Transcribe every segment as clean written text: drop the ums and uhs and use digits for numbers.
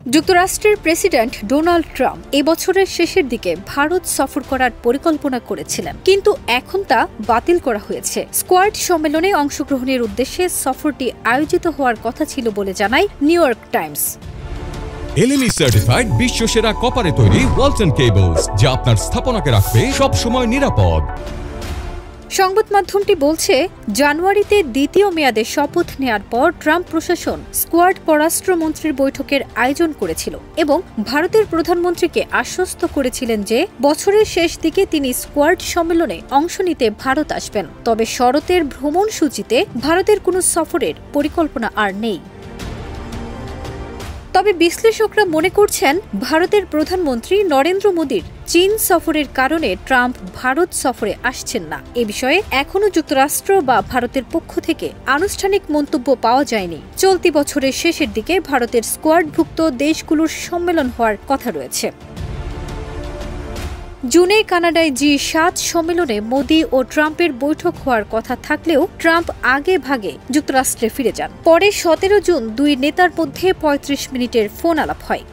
যুক্তরাষ্ট্রের president Donald Trump এই বছরের শেষের দিকে ভারত সফর করার পরিকল্পনা করেছিলেন, কিন্তু এখন তা বাতিল করা হয়েছে। স্কোয়াড সম্মেলনে অংশগ্রহণের উদ্দেশ্যে সফরটি আয়োজিত হওয়ার কথা ছিল বলে জানায় নিউ ইয়র্ক টাইমস। এলএনই সার্টিফাইড বিশ্বসেরা কপারে তৈরি ওয়ালটন কেবলস, যা আপনার স্থাপনাকে রাখবে সবসময় নিরাপদ। সংবাদ মাধ্যমটি বলছে, জানুয়ারিতে দ্বিতীয় মেয়াদে শপথ নেয়ার পর ট্রাম্প প্রশাসন স্কোয়াড পররাষ্ট্রমন্ত্রীর বৈঠকের আয়োজন করেছিল এবং ভারতের প্রধানমন্ত্রীকে আশ্বস্ত করেছিলেন যে বছরের শেষ দিকে তিনি স্কোয়াড সম্মেলনে অংশ নিতে ভারত আসবেন। তবে শরতের ভ্রমণসূচিতে ভারতের কোনো সফরের পরিকল্পনা আর নেই। তবে বিশ্লেষকরা মনে করছেন, ভারতের প্রধানমন্ত্রী নরেন্দ্র মোদীর চীন সফরের কারণে ট্রাম্প ভারত সফরে আসছেন না। এ বিষয়ে এখনও যুক্তরাষ্ট্র বা ভারতের পক্ষ থেকে আনুষ্ঠানিক মন্তব্য পাওয়া যায়নি। চলতি বছরের শেষের দিকে ভারতের স্কোয়াডভুক্ত দেশগুলোর সম্মেলন হওয়ার কথা রয়েছে। জুনে কানাডায় জি7 সম্মেলনে মোদি ও ট্রাম্পের বৈঠক হওয়ার কথা থাকলেও ট্রাম্প আগে ভাগে যুক্তরাষ্ট্রে ফিরে যান। পরে 17 জুন দুই নেতার মধ্যে 35 মিনিটের ফোন আলাপ হয়।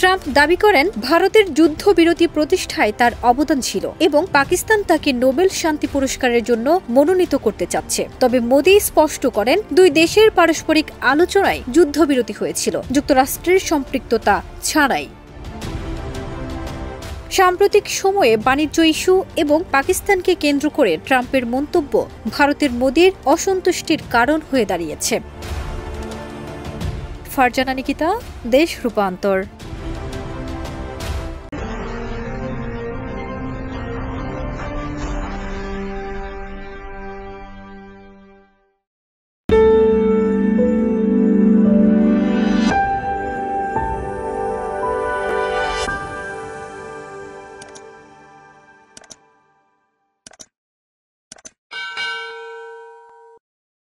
ট্রাম্প দাবি করেন, ভারতের যুদ্ধবিরতি প্রতিষ্ঠায় তার অবদান ছিল এবং পাকিস্তান তাকে নোবেল শান্তি পুরস্কারের জন্য মনোনীত করতে চাচ্ছে। তবে মোদি স্পষ্ট করেন, দুই দেশের পারস্পরিক আলোচনায় যুদ্ধবিরতি হয়েছিল, যুক্তরাষ্ট্রের সম্পৃক্ততা ছাড়াই। সাম্প্রতিক সময়ে বাণিজ্য ইস্যু এবং পাকিস্তানকে কেন্দ্র করে ট্রাম্পের মন্তব্য ভারতের মোদির অসন্তুষ্টির কারণ হয়ে দাঁড়িয়েছে। ফারজানা নিকিতা, দেশ রূপান্তর।